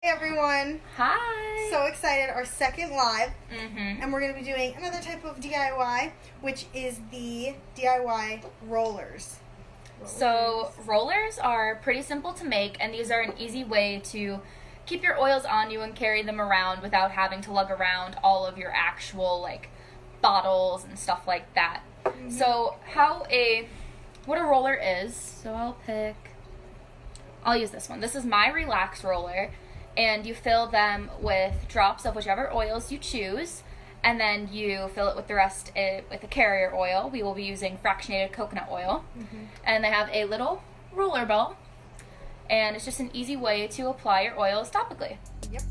Hey everyone! Hi! So excited, our second live, and we're going to be doing another type of DIY, which is the DIY rollers. So rollers are pretty simple to make, and these are an easy way to keep your oils on you and carry them around without having to lug around all of your actual bottles and stuff like that. So what a roller is, so I'll use this one. This is my Relax roller. And you fill them with drops of whichever oils you choose, and then you fill it with the rest with a carrier oil. We will be using fractionated coconut oil. And they have a little roller ball, and it's just an easy way to apply your oils topically. Yep.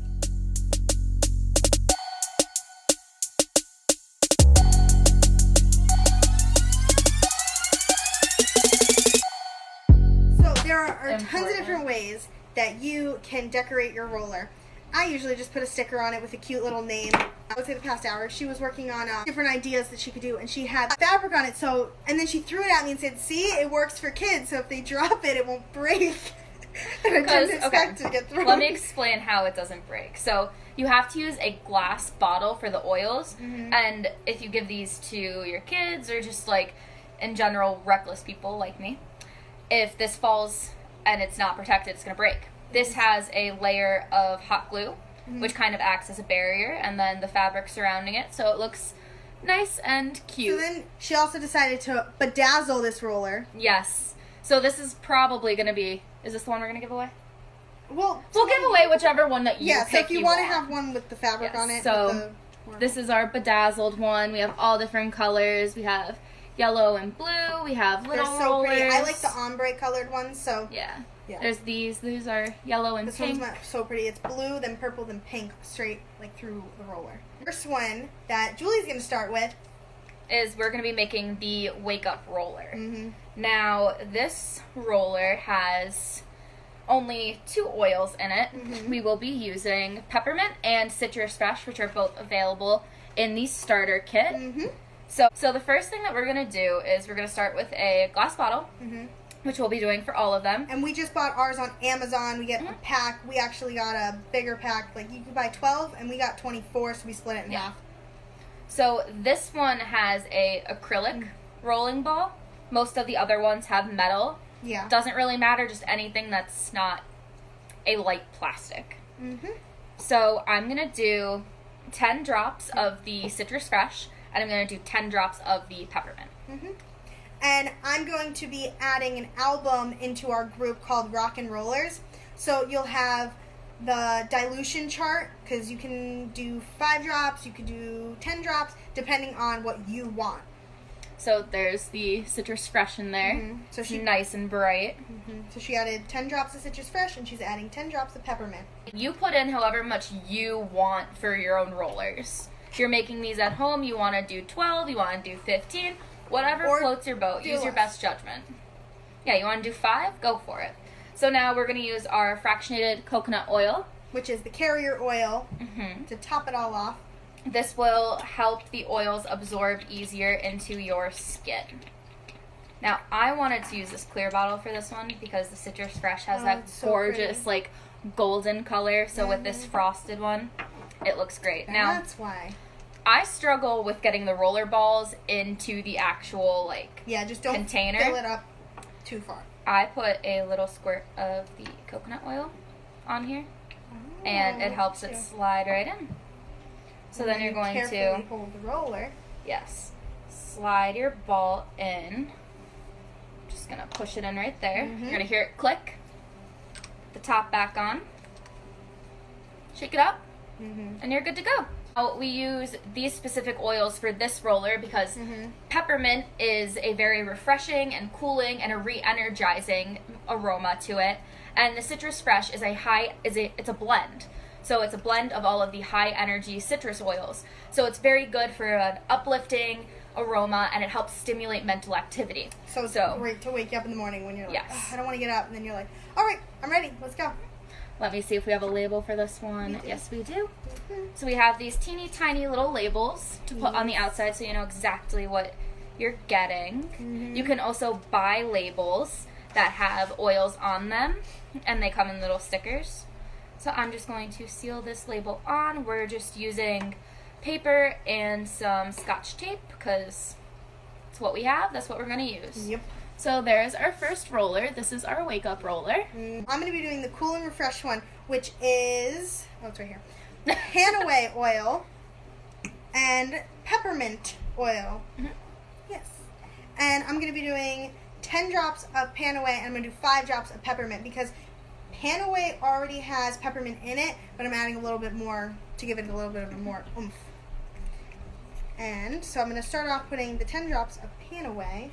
So there are tons of different ways that you can decorate your roller. I usually just put a sticker on it with a cute little name. I would say the past hour she was working on different ideas that she could do, and she had fabric on it, and then she threw it at me and said, see, it works for kids, so if they drop it, it won't break. And I didn't expect to get thrown. Let me explain how it doesn't break. So you have to use a glass bottle for the oils, and if you give these to your kids or just in general reckless people like me, if this falls and it's not protected, it's going to break. This has a layer of hot glue, which kind of acts as a barrier, and then the fabric surrounding it, so it looks nice and cute. So then she also decided to bedazzle this roller. Yes. So this is probably going to be... Is this the one we're going to give away? Well, we'll give away whichever one that you pick. So if you want to have one with the fabric on it. So this is our bedazzled one. We have all different colors. We have yellow and blue. We have little rollers. Pretty. I like the ombre colored ones, so... Yeah. There's these. These are yellow and pink. This one's so pretty. It's blue, then purple, then pink, straight through the roller. First one that Julie's going to start with is we're going to be making the Wake Up roller. Now, this roller has only 2 oils in it. We will be using peppermint and citrus fresh, which are both available in the starter kit. So the first thing that we're going to do is we're going to start with a glass bottle, which we'll be doing for all of them. And we just bought ours on Amazon. We get a pack. We actually got a bigger pack. You could buy 12, and we got 24, so we split it in half. So this one has a acrylic rolling ball. Most of the other ones have metal. Yeah. Doesn't really matter, just anything that's not a light plastic. So I'm going to do 10 drops of the citrus fresh, and I'm going to do 10 drops of the peppermint. And I'm going to be adding an album into our group called Rock and Rollers. So you'll have the dilution chart, because you can do 5 drops, you can do 10 drops, depending on what you want. So there's the citrus fresh in there. So she's nice and bright. So she added 10 drops of citrus fresh, and she's adding 10 drops of peppermint. You put in however much you want for your own rollers. If you're making these at home, you want to do 12, you want to do 15, whatever floats your boat. Use your best judgment. Yeah, you want to do 5? Go for it. So now we're going to use our fractionated coconut oil, which is the carrier oil, to top it all off. This will help the oils absorb easier into your skin. Now, I wanted to use this clear bottle for this one because the citrus fresh has that gorgeous, golden color. So with this frosted one, it looks great. Now, that's why. I struggle with getting the roller balls into the actual, just don't container. Fill it up too far. I put a little squirt of the coconut oil on here, and it helps it slide right in. So then you're going to hold the roller. Yes. Slide your ball in. Just going to push it in right there. You're going to hear it click. The top back on. Shake it up. And you're good to go. Now, we use these specific oils for this roller because peppermint is a very refreshing and cooling and a re-energizing aroma to it. And the citrus fresh is it's a blend. So it's a blend of all of the high-energy citrus oils. So it's very good for an uplifting aroma, and it helps stimulate mental activity. So it's great to wake you up in the morning when you're like, I don't want to get up. And then you're like, all right, I'm ready. Let's go. Let me see if we have a label for this one. Yes, we do. So we have these teeny tiny little labels to put on the outside so you know exactly what you're getting. You can also buy labels that have oils on them, and they come in little stickers. So I'm just going to seal this label on. We're just using paper and some Scotch tape because it's what we have. That's what we're going to use. Yep. So there's our first roller. This is our wake up roller. I'm going to be doing the Cool and Refresh one, which is, oh, it's right here, Panaway oil and peppermint oil. Mm-hmm. Yes. And I'm going to be doing 10 drops of Panaway, and I'm going to do 5 drops of peppermint because Panaway already has peppermint in it, but I'm adding a little bit more to give it a little bit of a more oomph. And so I'm going to start off putting the 10 drops of Panaway.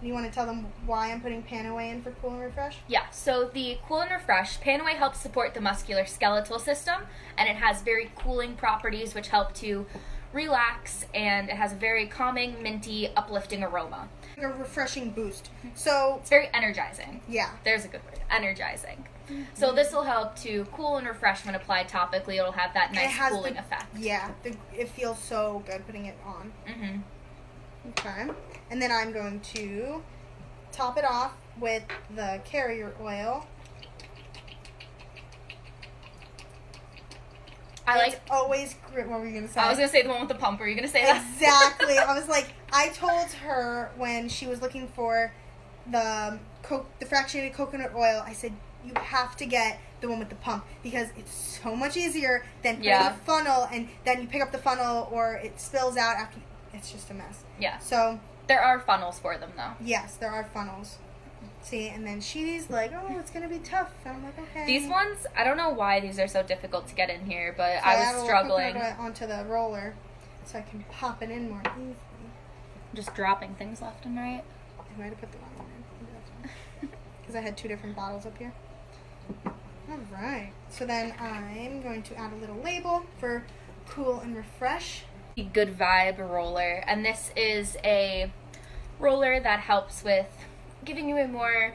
You want to tell them why I'm putting Panaway in for Cool and Refresh? Yeah, so the Cool and Refresh, Panaway helps support the muscular skeletal system, and it has very cooling properties which help to relax, and it has a very calming, minty, uplifting aroma. A refreshing boost. So It's very energizing. yeah. There's a good word, energizing. So this will help to cool and refresh when applied topically. It'll have that nice cooling effect. Yeah, it feels so good putting it on. Mm-hmm. Okay. And then I'm going to top it off with the carrier oil. It's always great. What were you going to say? I was going to say the one with the pump. Were you going to say that? Exactly. I was like, I told her when she was looking for the fractionated coconut oil, I said, you have to get the one with the pump because it's so much easier than putting a funnel and then you pick up the funnel or it spills out after. It's just a mess. Yeah. So there are funnels for them though. Yes, there are funnels. See, and then she's like, oh, it's going to be tough. And I'm like, okay. These ones, I don't know why these are so difficult to get in here, but so I was struggling. Coconut oil onto the roller so I can pop it in more easily. Just dropping things left and right. I might have put the wrong one in. Because I had 2 different bottles up here. Alright. So then I'm going to add a little label for Cool and Refresh. Good Vibe roller. And this is a roller that helps with giving you a more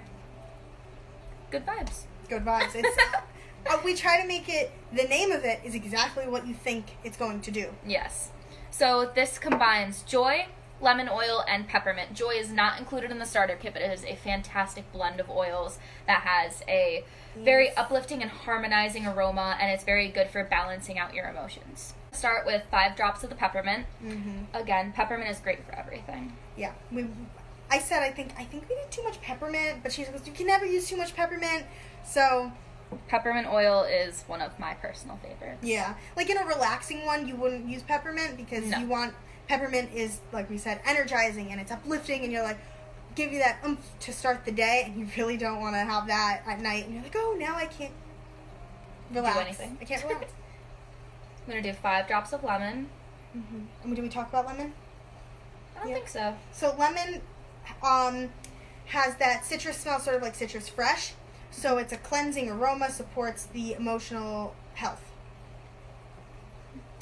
good vibes. Good vibes. It's we try to make it, the name of it is exactly what you think it's going to do. Yes. So this combines joy, lemon oil, and peppermint. Joy is not included in the starter kit, but it is a fantastic blend of oils that has a very uplifting and harmonizing aroma, and it's very good for balancing out your emotions. Start with 5 drops of the peppermint. Mm-hmm. Again, peppermint is great for everything. Yeah. I said I think we need too much peppermint, but she goes, you can never use too much peppermint. So peppermint oil is one of my personal favorites. Yeah. Like in a relaxing one, you wouldn't use peppermint because you want, peppermint is, like we said, energizing and it's uplifting and you're like, give you that oomph to start the day, and you really don't want to have that at night and you're like, oh, now I can't relax. Do anything. I can't relax. I'm going to do 5 drops of lemon. Mm-hmm. And did we talk about lemon? I don't think so. So lemon has that citrus smell, sort of like citrus fresh. So it's a cleansing aroma, supports the emotional health.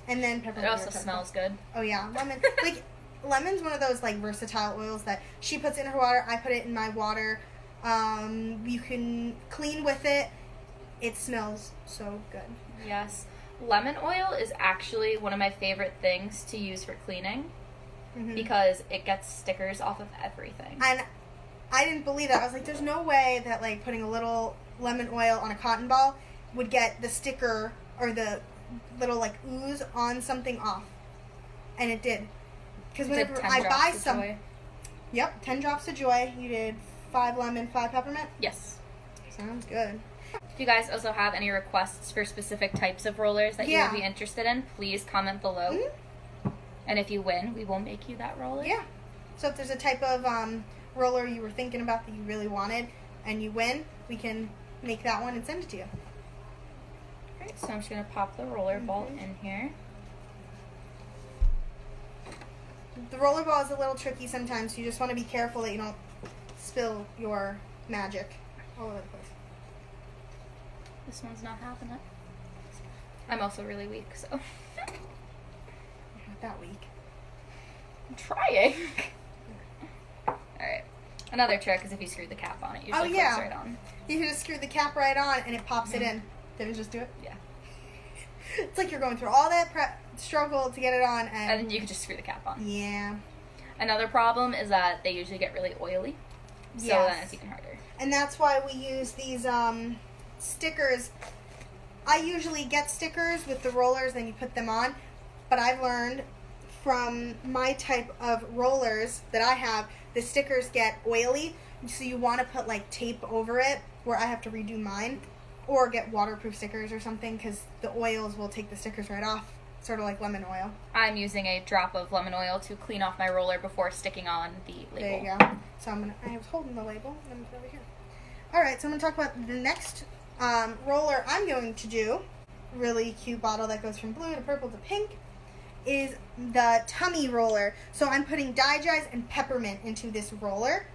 And then peppermint. It also smells good. Oh yeah, lemon. Like lemon's one of those like versatile oils that she puts in her water. I put it in my water. You can clean with it. It smells so good. Yes. Lemon oil is actually one of my favorite things to use for cleaning because it gets stickers off of everything. And I didn't believe that. I was like, there's no way that like putting a little lemon oil on a cotton ball would get the sticker or the little like ooze on something off. And it did. Because whenever I buy some... Yep, 10 drops of joy. You did 5 lemon, 5 peppermint? Yes. Sounds good. If you guys also have any requests for specific types of rollers that you would be interested in, please comment below. Mm-hmm. And if you win, we will make you that roller. Yeah. So if there's a type of roller you were thinking about that you really wanted and you win, we can make that one and send it to you. Alright, so I'm just going to pop the roller ball in here. The roller ball is a little tricky sometimes, so you just want to be careful that you don't spill your magic all over the place. This one's not having it. I'm also really weak, so. You're not that weak. I'm trying. Alright. Another trick is if you screw the cap on it, usually pops right on. You can just screw the cap right on and it pops it in. Did it just do it? Yeah. It's like you're going through all that struggle to get it on and then you can just screw the cap on. Yeah. Another problem is that they usually get really oily. So then it's even harder. And that's why we use these stickers I usually get stickers with the rollers, then you put them on. But I've learned from my type of rollers that I have, the stickers get oily. So you want to put like tape over it, where I have to redo mine. Or get waterproof stickers or something, because the oils will take the stickers right off. Sort of like lemon oil. I'm using a drop of lemon oil to clean off my roller before sticking on the label. There you go. So I was holding the label. I'm going to put it over here. Alright, so I'm going to talk about the next roller I'm going to do. Really cute bottle that goes from blue to purple to pink. Is the tummy roller. So I'm putting Digize and peppermint into this roller.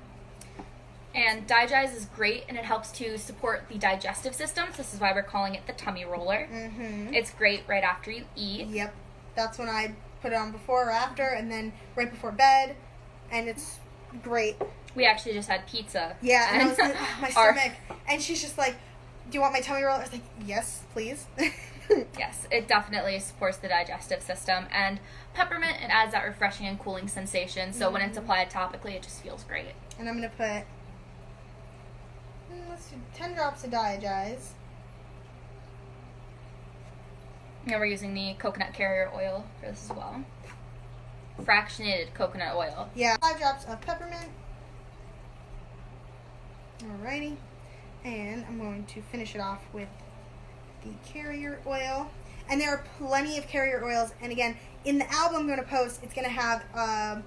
And Digize is great, and it helps to support the digestive system. So this is why we're calling it the tummy roller. Mm-hmm. It's great right after you eat. Yep. That's when I put it on before or after, and then right before bed. And it's great. We actually just had pizza. Yeah, and I was like, my stomach. And she's just like, do you want my tummy roller? I was like, yes, please. Yes, it definitely supports the digestive system. And peppermint, it adds that refreshing and cooling sensation. So when it's applied topically, it just feels great. And I'm going to put... let's do 10 drops of Digize. And we're using the coconut carrier oil for this as well. Fractionated coconut oil. Yeah, 5 drops of peppermint. Alrighty. And I'm going to finish it off with the carrier oil. And there are plenty of carrier oils. And again, in the album I'm going to post, it's going to have a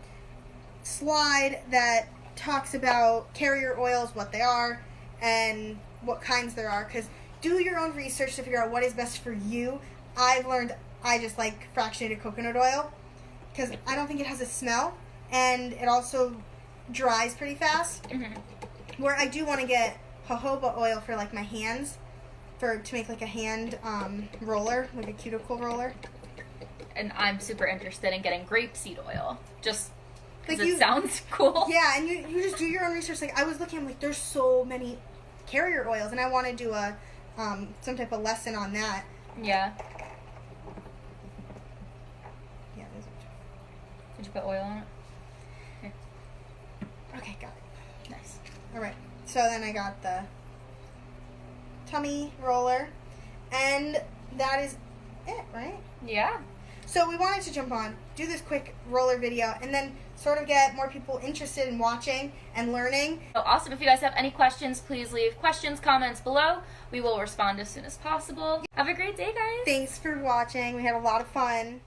slide that talks about carrier oils, what they are, and what kinds there are, because do your own research to figure out what is best for you. I've learned I just like fractionated coconut oil because I don't think it has a smell, and it also dries pretty fast. Mm-hmm. Where I do want to get jojoba oil for like my hands, to make like a hand roller, like a cuticle roller. And I'm super interested in getting grapeseed oil, just because Like it sounds cool. Yeah, and you just do your own research. Like I was looking, I'm like, there's so many carrier oils, and I want to do a some type of lesson on that. Yeah. Yeah, those are. Did you put oil on it? Here. Okay, got it. Nice. All right. So then I got the tummy roller, and that is it, right? Yeah. So we wanted to jump on, do this quick roller video, and then sort of get more people interested in watching and learning. So awesome. If you guys have any questions, please leave comments below. We will respond as soon as possible. Have a great day, guys. Thanks for watching. We had a lot of fun.